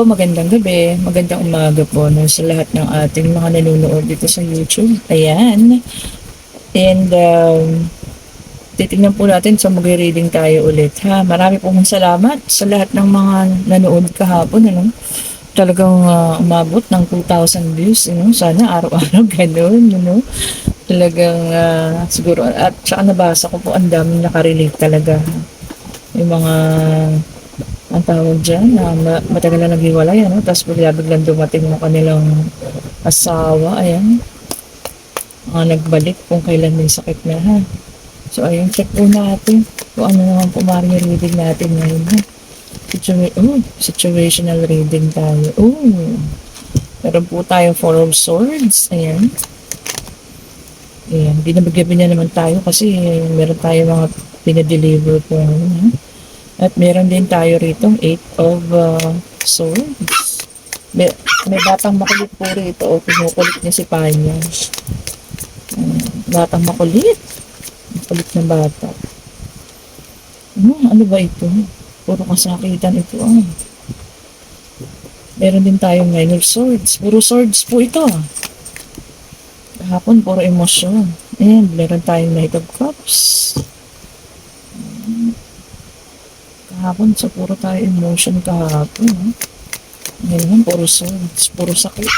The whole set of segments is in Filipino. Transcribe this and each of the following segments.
magandang gabi, magandang umaga po no, sa lahat ng ating mga nanonood dito sa YouTube. Ayan. And titignan po natin sa magre-reading tayo ulit ha. Marami pong salamat sa lahat ng mga nanood kahapon. Ano? Talagang umabot ng 2,000 views. Sana araw-araw ganun. Talagang siguro. At saka nabasa ko po ang daming nakarelate talaga. Yung mga ang tawag dyan, na matagal na naghiwalay, tapos biglang dumating yung kanilang asawa, ayan, nagbalik kung kailan may sakit na, ha. So, ayun, check po natin kung ano naman po reading natin ngayon, ha. Situational reading tayo. Meron po tayo Four of Swords, ayan. Ayan, binabagyabi niya naman tayo kasi meron tayo mga pinadeliver po, ha. At meron din tayo rito, 8 of Swords. May batang makulit po rito. O, pinukulit niya si Panya. Batang makulit. Makulit na bata. Ano ba ito? Puro kasakitan ito. Meron din tayong 9 of Swords. Puro swords po ito. Kahapon, puro emosyon. And meron tayong Knight of Cups. Kahapon, so puro tayo emotion kahapon. Ngayon, puro swords, puro sakit.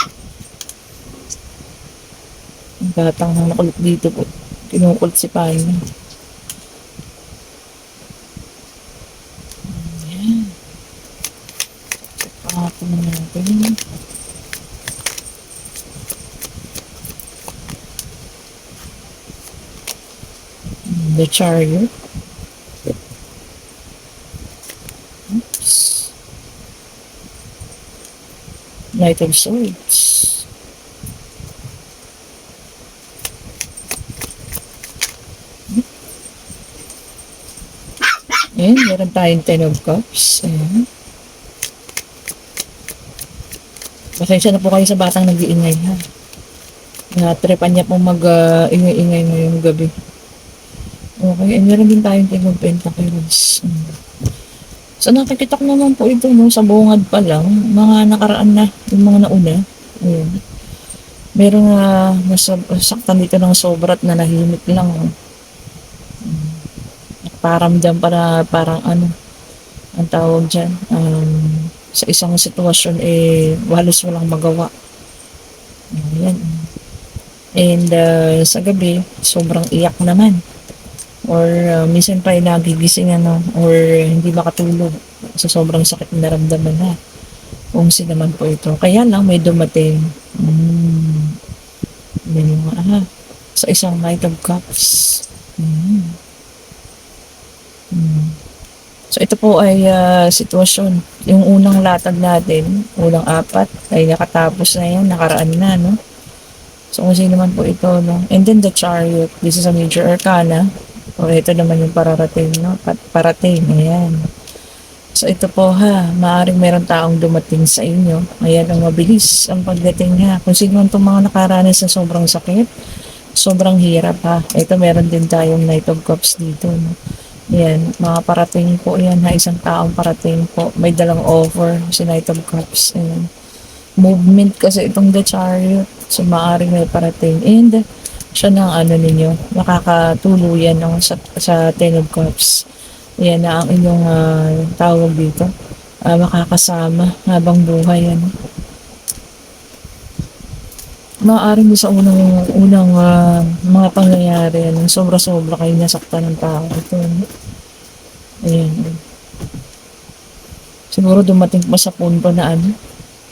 Ang batang na nakulit dito po. Kinukulit si Panya. Ayan. Kahapon na natin. The Chariot. Knight of Swords. Ayan, meron tayong 10 of Cups. Ayan. Pasensya na po kayo sa batang nag-iingay, ha. Natripan niya pong mag-ingay-ingay ngayong gabi. Okay, and meron din tayong 10 of Pentacles. So nakikita ko naman po ito sa bungad pa lang, mga nakaraan na, yung mga nauna. Ayan. Meron nasaktan dito ng sobra at nanahimik lang. Paramdam para parang ang tawag dyan, sa isang sitwasyon halos walang magawa. Ayan. And sa gabi, sobrang iyak naman. Or minsan pa nagigising or hindi makatulog sa sobrang sakit na naramdaman na. Kung sino naman po ito. Kaya lang may dumating. Sa isang Knight of Cups. So ito po ay sitwasyon. Yung unang latag natin, unang 4 ay nakatapos na yan, nakaraan na, no? So kung sino naman po ito, no? And then the Chariot, this is a major arcana. O ito naman yung pararating, no? Parating, ayan. So ito po maaring meron taong dumating sa inyo. Ayan, ang mabilis ang pagdating Kung sino man itong mga nakaranas ng sobrang sakit, sobrang hirap Ito meron din tayong Knight of Cups dito, no? Ayan, mga parating po yan isang taong parating po. May dalang offer si Knight of Cups. Ayan. Movement kasi itong the Chariot. So maaring may parating. And siya ng ninyo, nakakatuluyan sa 10 of Cups. Yan na ang inyong tawag dito. Makakasama habang buhay. Maaaring sa unang mga pangyayari, sobra-sobra kayo nasaktan ng tao. Ito. Ayan. Siguro dumating pa sa punto na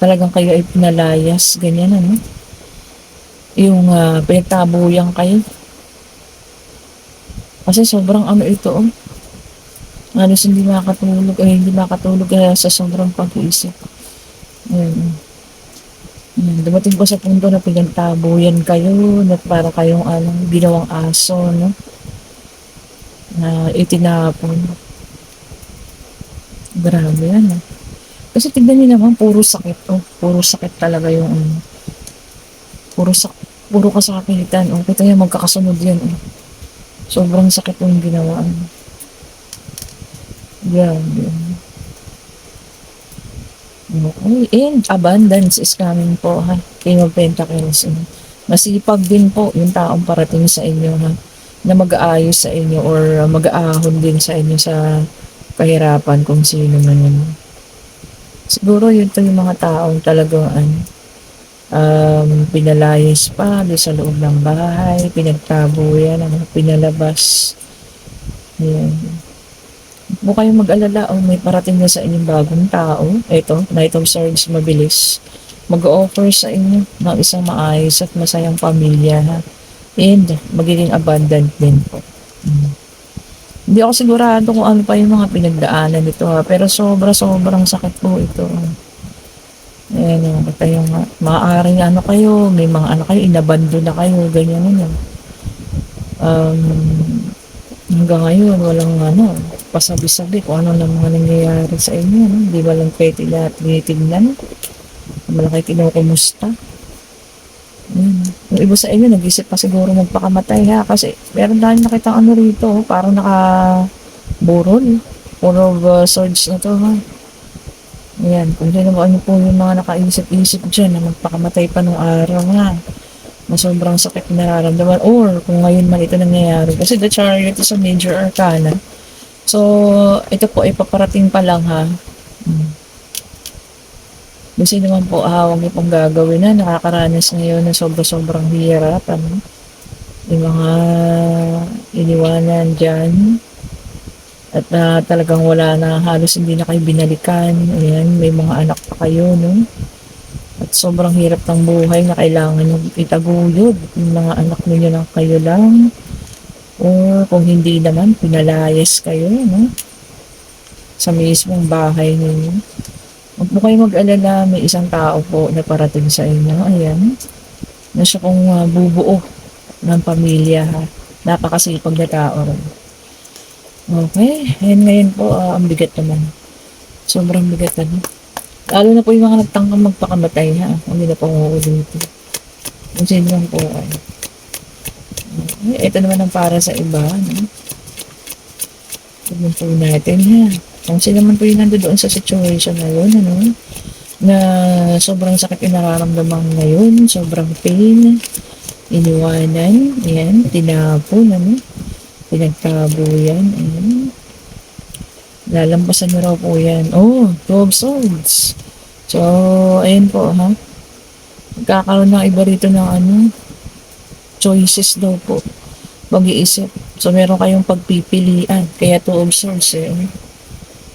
talagang kayo ay pinalayas. Ganyan, yung pinagtabuyan kayo. Kasi sobrang ito, halos hindi makatulog sa sobrang pag-iisip. Dumating po sa punto na pinagtabuyan kayo, na para kayong ginawang aso, no? Na itinapon. Grabe yan, Kasi tignan niyo naman, puro sakit, puro sakit talaga yung puro kasakitan. Kita niya magkakasunod yan. Sobrang sakit yung ginawa. Grabe. Okay. And abundance is coming po ha. King of Pentacles. Masipag din po yung taong parating sa inyo ha. Na mag-aayos sa inyo or mag-aahon din sa inyo sa kahirapan kung sino man yun. Siguro yun to yung mga taong talagang pinalayas pa doon sa loob ng bahay, pinagtabo yan, pinalabas. Ayan. Huwag kayong mag-alala o may parating na sa inyong bagong tao. Ito, Knight of Swords, mabilis. Mag-offer sa inyo ng isang maayos at masayang pamilya ha. And magiging abundant din po. Hindi ako sigurado kung ano pa yung mga pinagdaanan nito ha. Pero sobrang sakit po ito. Ayan o, tayo nga. Maaaring ano kayo, may mga anak kayo, inabando na kayo, ganyan yun. Hanggang ngayon, walang pasabi-sabi kung ano na mga nangyayari sa inyo. No? Hindi ba lang kayo tinitignan? Malaki kinukumusta. Yung iba sa inyo, nag-isip pa siguro magpakamatay ha. Kasi meron tayong nakita rito, parang nakaburol. Four of swords na to ha. Ayan, kung sino ba ano po yung mga nakaisip-isip dyan na magpakamatay pa nung araw ha. Na sobrang sakit na nararamdaman. Or kung ngayon man ito nangyayari. Kasi the Chariot is a major arcana. So, ito po ay paparating pa lang ha. Kasi naman po, huwag niyo pong gagawin na nakakaranas ngayon na sobrang hirap. Yung mga iniwanan dyan. At talagang wala na, halos hindi na kayo binalikan. Ayan, may mga anak pa kayo, no? At sobrang hirap ng buhay na kailangan nyo itaguyod. Yung mga anak ninyo lang kayo lang. O kung hindi naman, pinalayas kayo, no? Sa mismong bahay ninyo. Huwag mo kayo mag-alala, may isang tao po na parating sa inyo. Ayan. Na siya kung bubuo ng pamilya, ha. Napakasipag na tao rin. Okay. Ayan ngayon po, ang bigat naman. Sobrang bigat na. Lalo na po yung mga nagtangkang magpakamatay, ha. Hindi na po dito. Kung sino lang po ay. Okay. Ito naman ang para sa iba, no? Tignan po natin, ha. Kung sino man po yung nandoon sa situation na yun, na sobrang sakit yung nararamdaman ngayon, sobrang pain, iniwanan, ayan, tinapon, pinagtabo yan, ayan. Lalampasan na raw po yan. Oh, 12 swords. So, ayan po, ha. Magkakaroon ng iba rito ng choices daw po. Pag-iisip. So, meron kayong pagpipilian. Kaya 12 swords,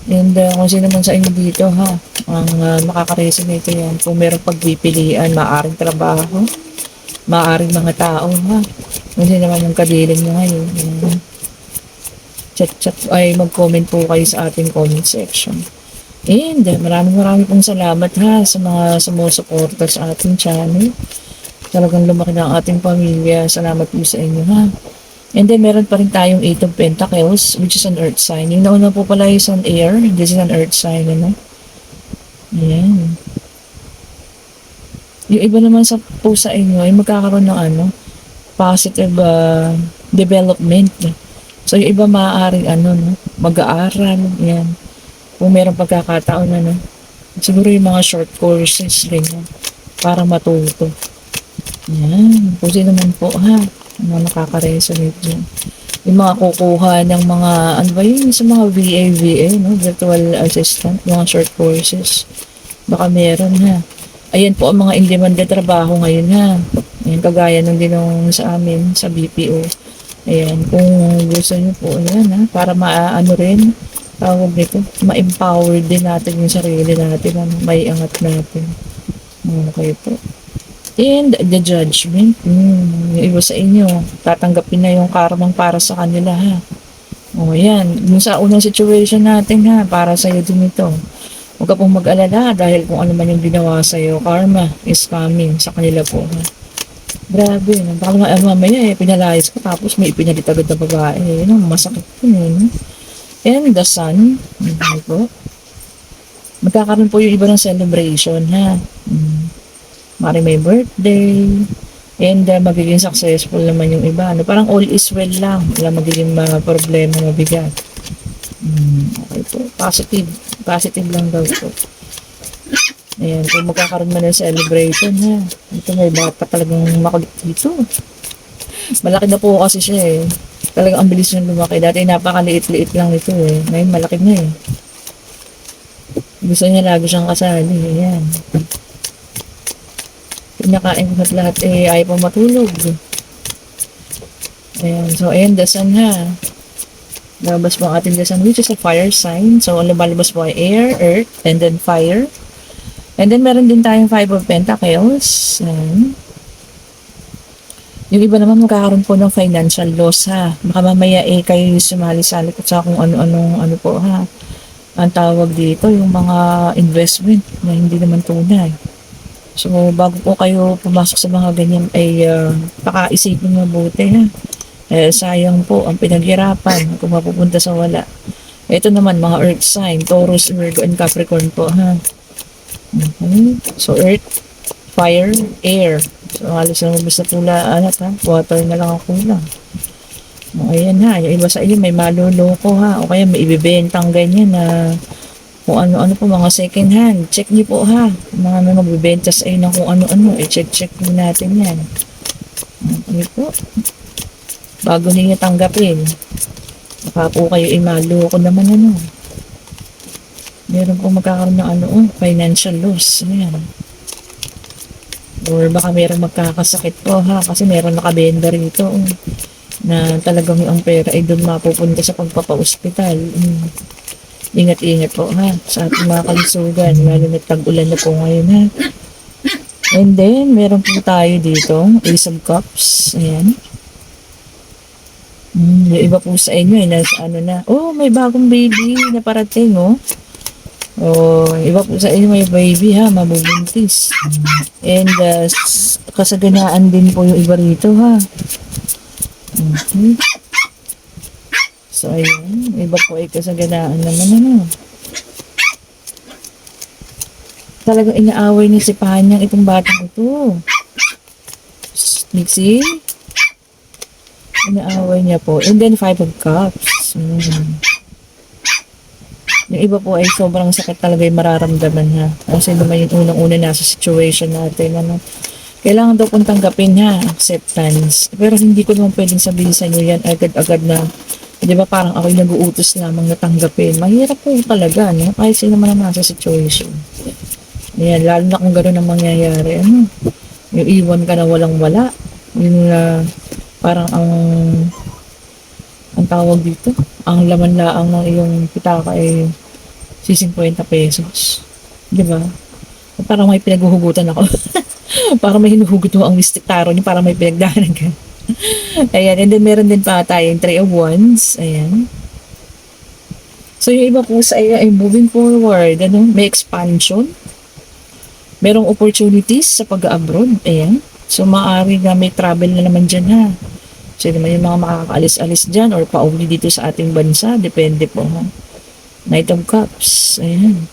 And kung sino man sa inyo dito ha, ang makaka-resonate yan, kung merong pagpipilian, maaaring trabaho, maaaring mga tao ha, kung sino naman yung kadiling nyo ngayon, chat ay mag-comment po kayo sa ating comment section. And maraming pong salamat ha sa mga sumusuporta sa ating channel. Talagang lumaki na ang ating pamilya. Salamat po sa inyo ha. And then, meron pa rin tayong 8 of Pentacles, which is an earth sign. Yung nauna po pala is an air. This is an earth sign, Ayan. Yung iba naman po sa inyo, ay magkakaroon ng positive development. So, yung iba maaaring mag-aaral. Ayan. Kung meron pagkakataon siguro yung mga short courses rin, para matuto. Ayan. Kung sino naman po, ha. Mga nakaka-resonate dyan. Yung mga kukuha ng mga, sa mga VA, virtual assistant, mga short courses. Baka meron, ha. Ayan po ang mga in-demand na trabaho ngayon, ha. Ayan, kagaya nung dinong sa amin, sa BPO. Ayan, kung gusto nyo po, ayan, ha, para rin, tawag nito, ma-empower din natin yung sarili natin, may angat natin. Okay po. And the judgment, yung iba sa inyo, tatanggapin na yung karmang para sa kanila, ha. O yan, yung sa unang situation natin, ha, para sa'yo din ito. Huwag ka pong mag-alala dahil kung ano man yung ginawa sa'yo, karma is coming sa kanila po, ha. Grabe, baka mamaya pinalayas ka tapos may ipinalit agad na babae, masakit yun, And the sun, po. Magkakaroon po yung iba ng celebration, ha. Mari may birthday, and magiging successful naman yung iba. Parang all is well lang. Wala magiging problema mabigat. Okay po. Positive. Positive lang daw po. Ayan, kung magkakaroon man ng celebration ha. Ito may bata talagang makulit dito. Malaki na po kasi siya eh. Talagang ang bilis niyang lumaki. Dati napakaliit-liit lang ito eh. Ngayon malaki na eh. Gusto niya lagi siyang kasali. Ayan. Pinakain ko at lahat eh ayaw pa matulog. Ayan. So ayan, dasan ha. Lalabas po ang ating dasan which is a fire sign. So lumalabas po ay air, earth, and then fire. And then meron din tayong 5 of Pentacles. Ayan. Yung iba naman magkakaroon po ng financial loss ha. Baka mamaya eh kayo sumali-sali ko sa kung ano-anong ano po ha. Ang tawag dito, yung mga investment na hindi naman tunay. So bago po kayo pumasok sa mga ganyan ay pakaisipin mabuti ha. Eh, sayang po ang pinaghirapan kung mapupunta sa wala. Ito naman mga earth sign, Taurus, Virgo, and Capricorn po ha. Okay. So earth, fire, air. So halos na mabis na pula alat ha. Water na lang ang kulang. O, ayan ha. Yung iba sa iyo may maluloko ha. O kaya may ibibentang ganyan na kung ano-ano po mga second hand. Check niyo po ha. Mga may magbibenta sa inyo ng kung ano-ano. I-check po natin yan. Okay po. Bago ninyo tanggapin. Baka po kayo imaloko naman ano. Meron po magkakaroon ng ano, financial loss. Ayan. Or baka meron magkakasakit po ha. Kasi meron nakabenda rito. Na talagang ang pera ay doon mapupunta sa pagpapa-ospital. Ingat-ingat po ha sa ating mga kalusugan. Lalo na tag-ulan na po ngayon ha. And then, meron po tayo dito. Ace of Cups. Ayan. Yung iba po sa inyo, nasa ano na, oh, may bagong baby na parating, oh. Oh, iba po sa inyo, may baby, ha, mabubuntis. And, kasaganaan din po yung iba rito, ha. Okay. So, ayun, iba po ay kasaganaan naman, ano. Talagang inaaway ni si Panyang itong batang ito. Nixie? Inaaway niya po. And then, 5 of Cups. Yung iba po ay sobrang sakit talaga yung mararamdaman ha. Kasi naman yung unang-una nasa situation natin. Ano. Kailangan daw kong tanggapin ha. Acceptance. Pero hindi ko naman pwedeng sabihin sa inyo yan agad-agad na di ba parang ako'y nag-uutos lamang na tanggapin. Mahirap po talaga. No? Kahit sino man ang nasa situation. Ayan, lalo na kung gano'n ang mangyayari. Ano? Yung iwan ka na walang-wala. Yung parang ang tawag dito, ang laman laang ng iyong pitaka ay 50 pesos. Di ba? Parang may pinaghuhugutan ako. Parang may hinuhugot mo ang mystic tarot niyo, parang may pinagdaanan ka. Ayan, and then meron din pa tayong 3 of Wands. Ayan. So yung iba po sa iyo ay moving forward, ano, may expansion. Merong opportunities sa pag-abroad. Ayan. So maaari na may travel na naman dyan ha. So naman yung mga makakaalis-alis dyan or pauwi dito sa ating bansa. Depende po ha. Knight of Cups. Ayan.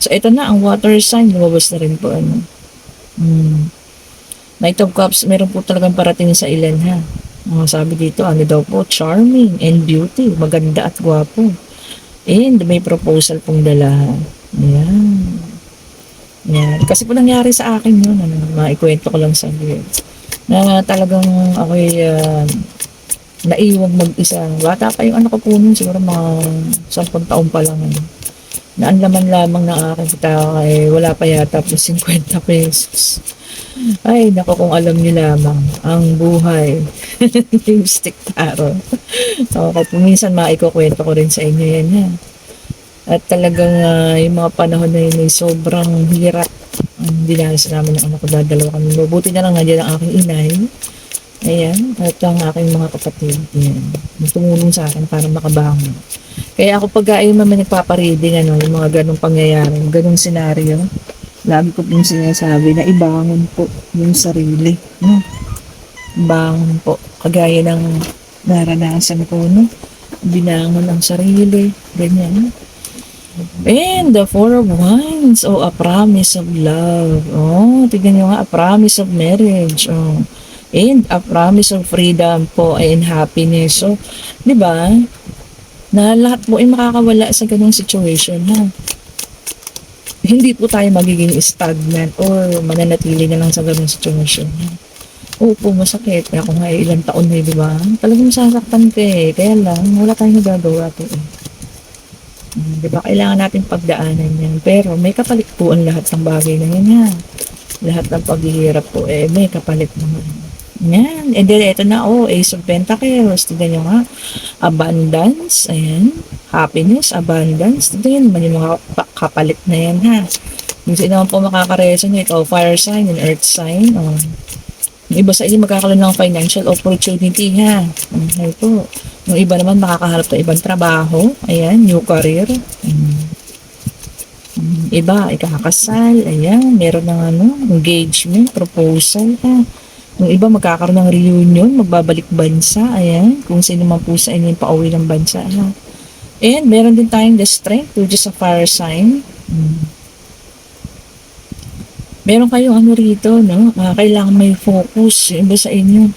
So ito na ang water sign. Lumabas na rin po ano. Knight of Cups. Meron po talagang parating sa ilan ha. Sabi dito ano daw po. Charming and beauty. Maganda at gwapo. And may proposal pong dala. Ayan. Ayan. Kasi po nangyari sa akin yun. Ano, maikwento ko lang sa iyo. Na talagang ako'y naiwag mag-isa. Bata pa yung anak ko po nun, siguro mga 10 taon pa lang. Ano. Na ang laman lamang ng aking pitaka ay wala pa yata po 50 pesos. Ay, naku kung alam niyo lamang, ang buhay. Yung stick taro. Okay, minsan maikukwento ko rin sa inyo yan. Ha? At talagang yung mga panahon na yun ay sobrang hirap. Dinanas namin ng anak ko, dadalawa kami. Buti na lang nandiyan ang aking inay. Ayan. At ang aking mga kapatid. Ayan. Tumulong sa akin para makabangon. Kaya ako pag ay naman nagpapareading, ano, yung mga ganong pangyayari, ganong senaryo, lagi ko pong sinasabi na ibangon po yung sarili. No? Bangon po. Kagaya ng naranasan ko, no? Binangon ang sarili. Ganyan. And the 4 of Wands. Oh, a promise of love. Oh, tignan nyo nga, a promise of marriage. Oh. And a promise of freedom po and happiness. So, di ba? Na lahat po ay makakawala sa ganung situation, ha? hindi po tayo magiging stagnant or mananatili na lang sa ganung sitwasyon. Opo, masakit. Kaya kung nga ilang taon na, di ba? Talagang masasaktan ka eh. Kaya lang, wala tayong nagagawa po eh. Di ba? Kailangan natin pagdaanan yan. Pero may kapalit po ang lahat ng bagay na yan ha. Lahat ng paghihirap po eh, may kapalit naman. Yan. And then, ito na, Ace of Pentacles. Tignan nyo nga. Abundance. Ayan. Happiness, abundance. Tignan naman yung mga kapalit na yan ha. Yung sino naman po makaka-resonate. Fire sign and earth sign. Yung iba sa inyo magkakaroon ng financial opportunity ha. Okay po. Yung iba naman makakaharap ng ibang trabaho. Ayan, new career. Iba, ikakasal. Ayan, meron ng engagement, proposal ha. Yung iba magkakaroon ng reunion, magbabalik bansa. Ayan, kung sino man po sa inyo yung pauwi ng bansa ha. And meron din tayong the strength, which is a fire sign. Meron kayong rito, no? Kailangan may focus. Yung iba sa inyo,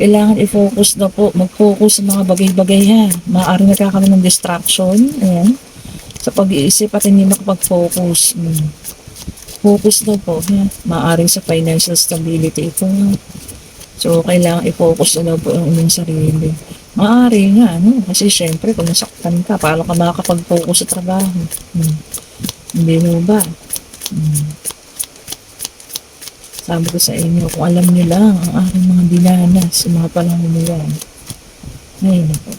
kailangan i-focus na po. Mag-focus sa mga bagay-bagay ha. Maaaring nagkakaroon ng distraction. Ayan. Sa pag-iisip at hindi makapag-focus. Focus na po ha. Maaaring sa financial stability ito. So, kailangan i-focus na po ang inyong sarili. Maaari nga, no? Kasi syempre, kung nasaktan ka, paano ka makakapag-focus sa trabaho? Hindi mo ba? Sabi ko sa inyo, kung alam nyo lang ang aking mga dinanas sa mga panahon nila. Ay, naku.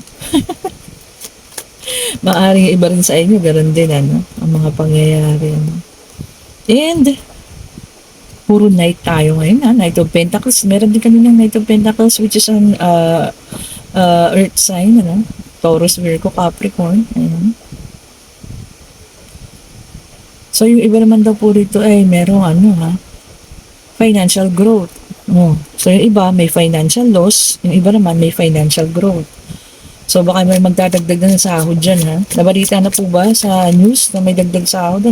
Maaaring iba rin sa inyo, ganoon din, ang mga pangyayari. And, puro Knight tayo ngayon, Knight of Pentacles. Meron din kaninang Knight of Pentacles, which is an earth sign, Taurus, Virgo, Capricorn. Ayan. So, yung iba naman daw po rito ay merong financial growth. So, yung iba may financial loss, yung iba naman may financial growth. So, baka may magdadagdag na sahod dyan, ha? Nabalita na po ba sa news na may dagdag sahod,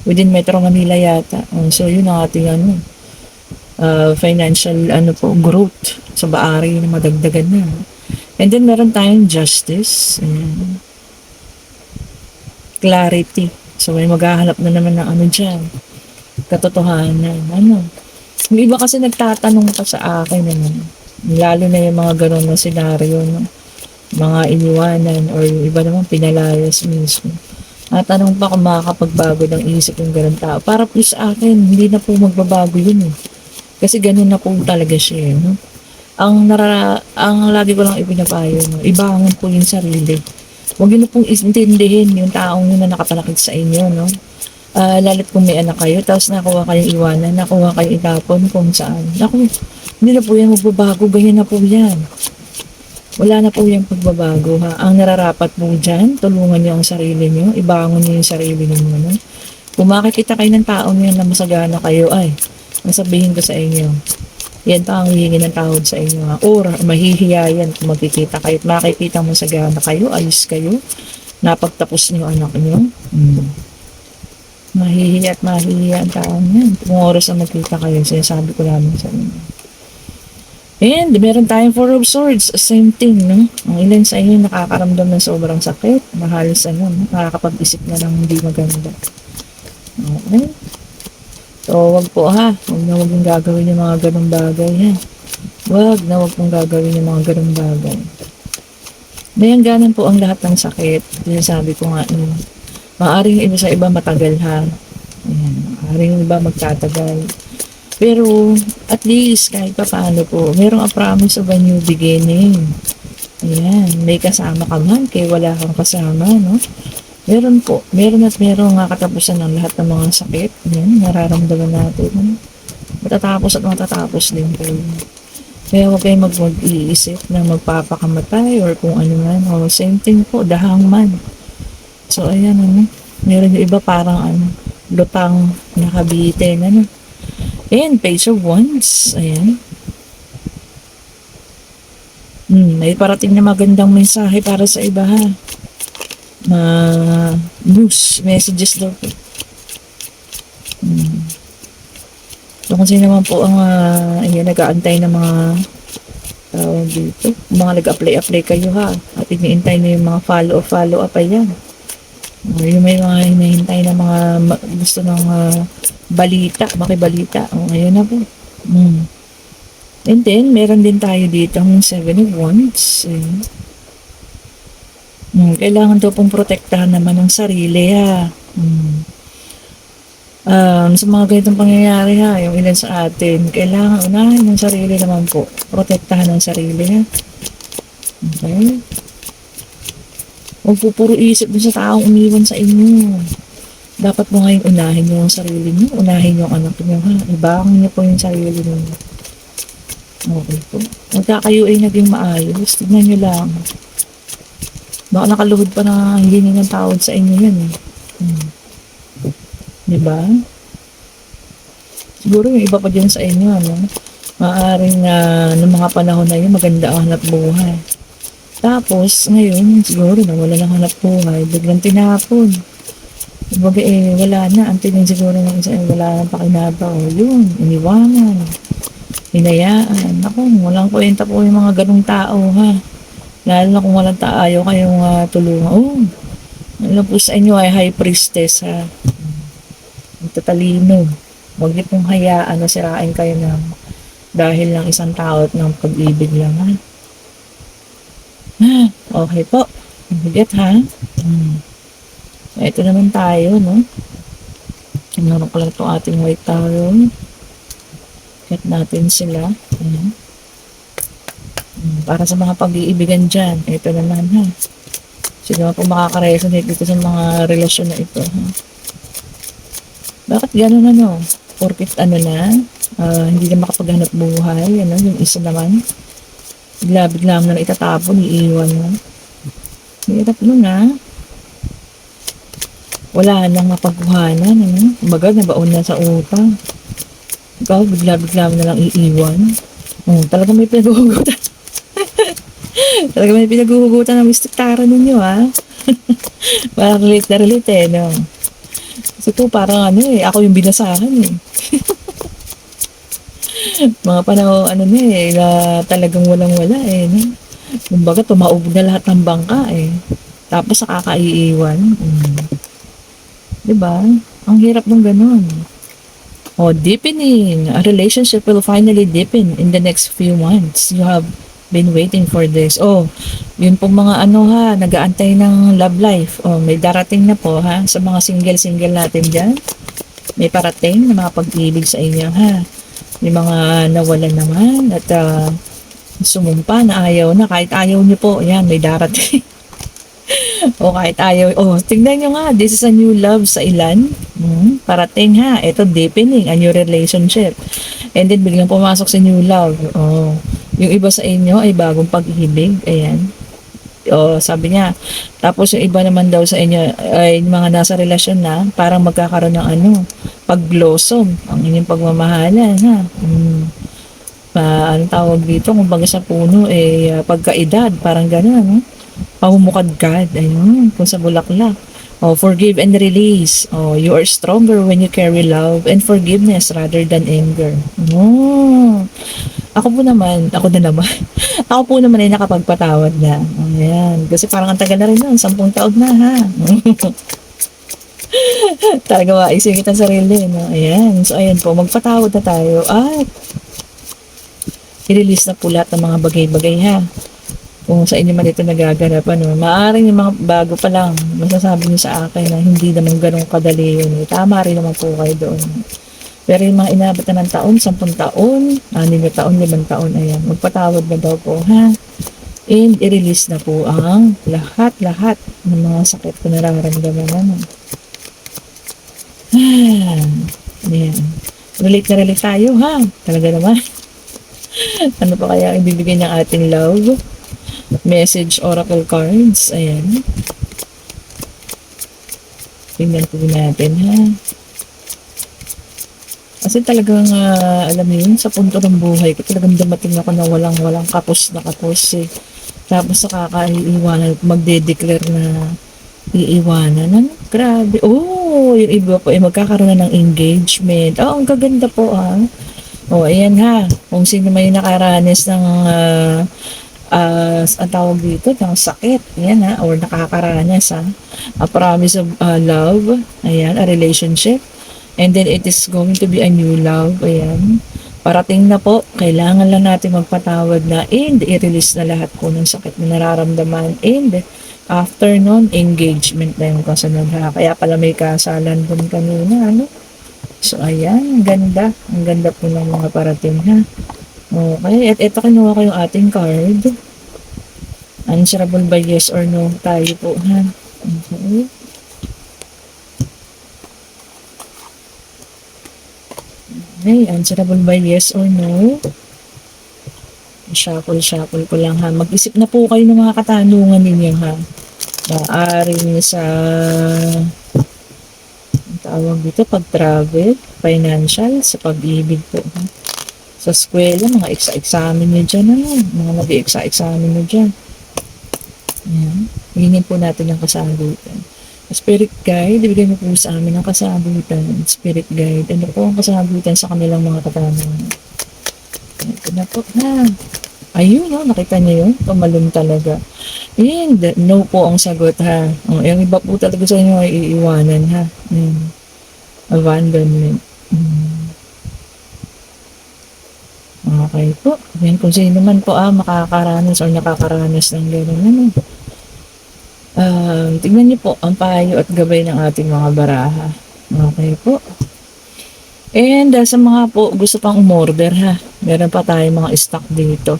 Within Metro Manila yata. So, yun ang ating, financial, growth sa baari na madagdagan na. And then, meron tayong justice. Clarity. So, may maghahanap na naman ng dyan. Katotohanan. Yung iba kasi nagtatanong pa sa akin, lalo na yung mga ganun na senaryo, mga iniwanan, or yung iba naman pinalayas mismo. Tanong pa kung makakapagbago ng isip yung ganun tao. Para po sa akin, hindi na po magbabago yun. Kasi ganun na po talaga siya. Ang lagi ko lang ipinapayo, ibangon po yung sarili. Huwag yun na pong intindihin yung taong yun na nakatalakit sa inyo, lalo't kung may anak kayo, tapos nakuha kayong iwanan, nakuha kayong itapon kung saan. Naku, hindi na po yan magbabago, ganyan na po yan. Wala na po yung pagbabago ha. Ang nararapat po dyan, tulungan niyo ang sarili niyo, ibangon niyo yung sarili niyo. Kung makikita kayo ng tao niyo na masagana kayo, ay, masabihin ko sa inyo, yan pa ang hihingi ng tawad sa inyo ha. Or mahihiya yan kung magkikita kayo at makikita masagana kayo, ayos kayo, napagtapos niyo anak niyo. Mahihiya at mahihiya ang tao niyan. Kung oras na magkita kayo, sinasabi ko namin sa inyo. And meron tayong Four of Swords, same thing, Ang ilan sa inyo nakakaramdam ng sobrang sakit, mahalos nakakapag-isip na lang hindi maganda. Okay? So, wag po ha. Wag na wag yung gagawin yung mga ganong bagay ha. Wag na wag mong gagawin yung mga ganong bagay. Nayangganan po ang lahat ng sakit. Sinasabi ko nga, maaaring iba sa iba matagal ha. Ayan, maaaring iba magtatagal. Pero, at least, kahit pa paano po, merong a promise of a new beginning. Ayan, may kasama ka man, kaya wala kang kasama, Meron po, meron at meron nga katapusan ng lahat ng mga sakit. Ayan, nararamdaman natin. Matatapos at matatapos din po. Kaya huwag kayong mag-iisip na magpapakamatay or kung ano man. Same thing po, dahang man. So, ayan, meron yung iba parang, lutang nakabitin, And Page of Wands. Ayan. May parating na magandang mensahe para sa iba ha. News, messages daw po. So kung sino naman po ang nag-aantay ng mga dito. Mga nag-apply kayo ha. At iniintay na yung mga follow up. Ayan. Yung may mga hinahintay na mga gusto ng balita, makibalita. O, ayun na po. Mm. And then, meron din tayo dito ang 7 of Wands. Kailangan daw pong protektahan naman ng sarili ha. Sa mga ganitong pangyayari ha, yung ilan sa atin, kailangan unahin ng sarili naman po. Protektahan ng sarili ha. Okay? Huwag po puro isip dun sa taong umiwan sa inyo. Dapat mo ngayon unahin yung sarili niyo, unahin yung anak niyo ha. Ibangon niyo po yung sarili niyo. Okay po. Pagka kayo ay naging maayos, tignan niyo lang. Baka nakaluhod pa na hindi ng tawad sa inyo yan eh. Diba? Siguro yung iba pa dyan sa inyo, ano? Maaaring ng mga panahon na yun, maganda ang hanap buhay. Tapos, ngayon, siguro na wala ng hanap buhay, biglang tinapon. Kumbaga wala na. Ang tingin siguro ng isa, wala nang pakinaba. O yun, iniwanan. Hinayaan. Ako, walang kwenta po yung mga ganong tao, ha? Lalo na kung walang ayaw kayong tulungan. Oh, alam po sa inyo ay high priestess, ha? Ang tatalino. Huwag niyo pong hayaan na sirain kayo na dahil lang isang tao at ng pag-ibig lang, ha? Okay po. Bigat, ha? Ito naman tayo, no? Meron ko lang itong ating white towel. Cut natin sila. Ayan. Para sa mga pag-iibigan dyan, ito naman ha. Sino po makaka-resonate dito sa mga relasyon na ito ha. Bakit gano'n ano? Porkit ano na, hindi na makapaghanap buhay, ano, yung isa naman. Bigla-bigla mo na itatapon, iiwan mo. Hirap nun ha. Wala nang mapagkuhanan, ano. Kumbaga, nabaon na sa utang. Ikaw, bigla-bigla mo na lang iiwan. Talaga may pinaghuhugutan. Talaga may pinaghuhugutan ng mistiktaran ninyo, ha? Parang relate na relate, eh, no? Kasi ito, parang ano, eh, ako yung binasahan, eh. Mga panahon, ano na, eh, na talagang walang-wala, eh, no? Kumbaga, tumaob na lahat ng bangka, eh. Tapos, nakakaiiwan. Diba? Ang hirap ng ganun. Deepening. A relationship will finally deepen in the next few months. You have been waiting for this. Yun pong mga ano ha, nag-aantay ng love life. May darating na po ha, sa mga single-single natin dyan. May parating na mga pag-ibig sa inyo ha. May mga nawalan naman at sumumpa na ayaw na. Kahit ayaw niyo po, yan, may darating. Kahit ayaw. Tingnan nyo nga, this is a new love sa ilan. Parating ha, ito deepening, a new relationship. And then biglang pumasok sa new love. Yung iba sa inyo ay bagong pag-ibig. Ayan. Sabi niya. Tapos yung iba naman daw sa inyo ay mga nasa relasyon na parang magkakaroon ng ano, pag-blossom ang inyong pagmamahalan ha. Anong tawag dito? Kung baga sa puno pagkaedad, parang gano'n, no? Pamumukadkad, ayun, kung sa bulaklak. Forgive and release. You are stronger when you carry love and forgiveness rather than anger. Ako na naman. Ako po naman ay nakapagpatawad na. Ayan. Kasi parang ang tagal na rin nun. 10 taon na ha. Talaga maisingit ang sarili. No? Ayan. So ayan po. Magpatawad na tayo. At i-release na po lahat ng mga bagay-bagay ha. Kung sa inyo man ito nagaganap, maaaring yung mga bago pa lang, masasabi niyo sa akin na hindi naman ganun kadali yun. Tama rin naman po kayo doon. Pero yung mga inabot na ng taon, 10 taon, 6 taon, 5 taon, ayan, magpatawad na daw po, ha? And i-release na po ang lahat-lahat ng mga sakit ko nararamdaman naman. Ayan. Relate na relate tayo, ha? Talaga naman. Ano pa kaya ibibigay ng ating love? Message oracle cards. Ayan. Tingnan po natin ha. Kasi talagang alam niyo yun, sa punto ng buhay ko talagang dumating ako na walang kapos na kapos eh. Tapos nakakaiiwanan, magde-declare na iiwanan. Ano? Grabe. Yung iba po magkakaroon na ng engagement. Ang gaganda po ha. Ayan ha. Kung sino may nakaranas ng ang tawag dito, ng sakit, yan ha, or nakakaranas ha, a promise of love, ayan, a relationship, and then it is going to be a new love, ayan, parating na po, kailangan lang natin magpatawad na, and i-release na lahat po ng sakit na nararamdaman, and after nun, engagement na yung kasunod ha, kaya pala may kasalan dun kanina, ano, so ayan, ang ganda po ng mga parating ha. Okay, at ito kinuha ko yung ating card. Answerable by yes or no tayo po ha. Okay. Okay, answerable by yes or no. Shuffle ko lang ha. Mag-isip na po kayo ng mga katanungan ninyo ha. Maaring sa ang tawag dito, pag-travel, financial, sa pag-ibig po ha. Sa eskwela, mga examen nyo dyan ano. Mga nag-examen nyo dyan. Ayan. Hingin po natin ang kasagutan. Spirit guide, ibigay mo po sa amin ang kasagutan. Spirit guide, ano po ang kasagutan sa kanilang mga katanungan? Ito na po na. Ayun, no, nakita niyo yun? Tumalon talaga. And no po ang sagot ha. Yung iba po talaga sa inyo ay iiwanan ha. Abandonment. Okay po. Yan, kung sino man po makakaranas o nakakaranas ng gano'n ano. Tignan niyo po ang payo at gabay ng ating mga baraha. Okay po. And sa mga po gusto pang umorder ha, meron pa tayong mga stock dito.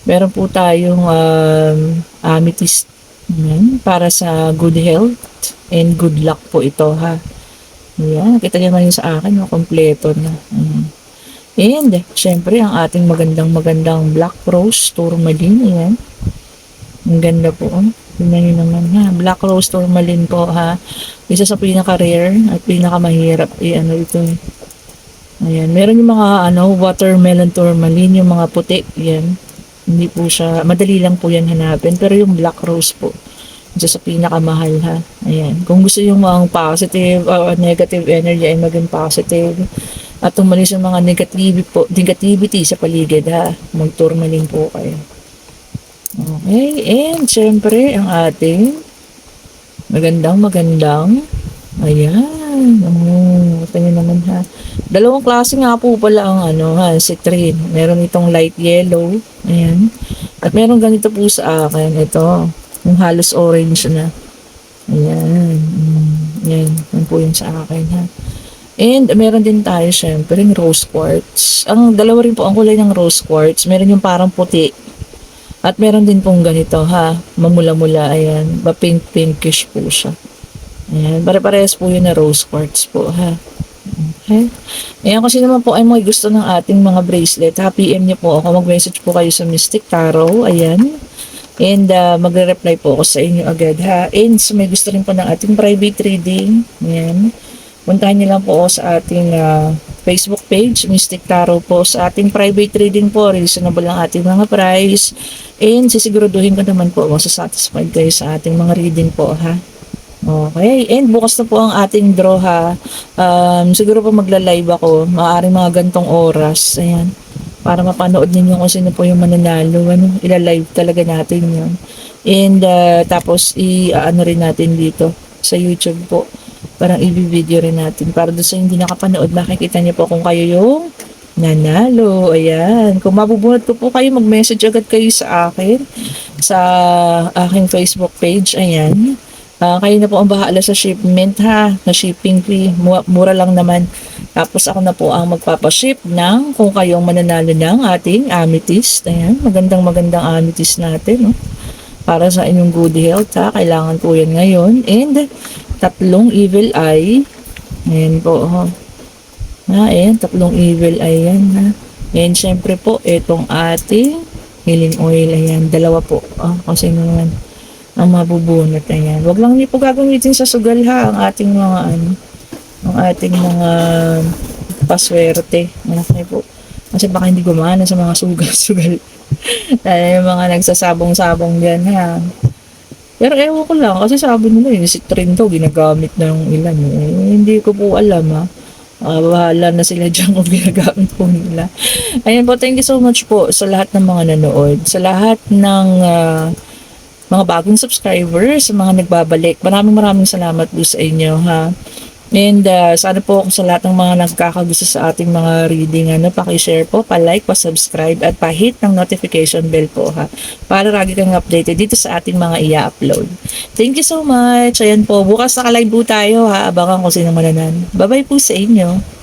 Meron po tayong amethyst para sa good health and good luck po ito ha. Ayan, kita niyo naman yung sa akin, kompleto na. And syempre ang ating magandang black rose tourmaline, ayan. Ang ganda po. Tingnan nyo naman ha. Black rose tourmaline po ha. Isa sa pinaka-rare at pinaka-mahirap. Ano ito eh. Ayan. Meron yung mga watermelon tourmaline, yung mga puti. Yan. Hindi po siya, madali lang po yan hanapin. Pero yung black rose po, isa sa pinaka-mahal ha. Ayan. Kung gusto yung mga positive o negative energy ay maging positive. At tumalis yung mga negativity sa paligid ha. Mag-tourmaline po kayo. Okay, and syempre ang ating magandang ayan, ito nyo naman ha, dalawang klase nga po pala ang citrine, meron itong light yellow, ayan, at meron ganito po sa akin, ito yung halos orange na, ayan, yan po yung sa akin ha. And meron din tayo syempre yung rose quartz, ang dalawa rin po ang kulay ng rose quartz, meron yung parang puti. At meron din pong ganito ha, mamula-mula, ayan, pink-pinkish po siya. Ayan, pare-parehas po yun na rose quartz po ha. Okay. Ayan, kasi naman po ay may gusto ng ating mga bracelet, ha, PM niyo po ako, mag-message po kayo sa Mystic Tarot, ayan. And magre-reply po ako sa inyo agad ha. And so may gusto rin po ng ating private reading, ayan. Puntahan niyo lang po ako sa ating Facebook page, Mystic Tarot po. Sa ating private reading po, reasonable ang ating mga price. And sisiguraduhin ko naman po, masasatisfied kayo sa ating mga reading po ha. Okay, and bukas na po ang ating draw ha. Siguro po magla-live ako, maaaring mga gantong oras. Ayan, para mapanood ninyo kung sino po yung mananalo. Ila-live talaga natin yun. And tapos i-ano rin natin dito sa YouTube po. Parang i-video rin natin para doon sa hindi nakapanood, makikita niyo po kung kayo yung nanalo. Ayan. Kung mabubunot ko po kayo, mag-message agad kayo sa akin sa aking Facebook page. Ayan. Kayo na po ang bahala sa shipment ha. Na shipping fee. Mura lang naman. Tapos ako na po ang magpapaship ng kung kayong mananalo ng ating amethyst. Ayan. Magandang amethyst natin. Para sa inyong good health ha. Kailangan po yan ngayon. And 3 evil eye. Ayan po. Ayan, 3 evil eye yan ha. And syempre po, itong ating healing oil. Ayan, 2 po. Kasi naman ang mabubunot. Ayan. Huwag lang niyo po gagamitin sa sugal ha. Ang ating mga paswerte. Okay po. Kasi baka hindi gumana sa mga sugal-sugal. Dahil yung mga nagsasabong-sabong dyan ha. Pero ewan ko lang, kasi sabi nila si Trin daw ginagamit ng ilan. Hindi ko po alam ha. Bahala na sila dyan kung ginagamit po nila. Ayan po, thank you so much po sa lahat ng mga nanood, sa lahat ng mga bagong subscribers, sa mga nagbabalik. Maraming maraming salamat po sa inyo, ha. And sana po kung sa lahat ng mga nagkakagusto sa ating mga reading, paki-share po, pa-like, pa-subscribe, at pa-hit ng notification bell po, ha, para lagi kang updated dito sa ating mga i-upload. Thank you so much. Ayan po, bukas naka-live po tayo, ha. Abangan ko sino mananan. Bye-bye po sa inyo.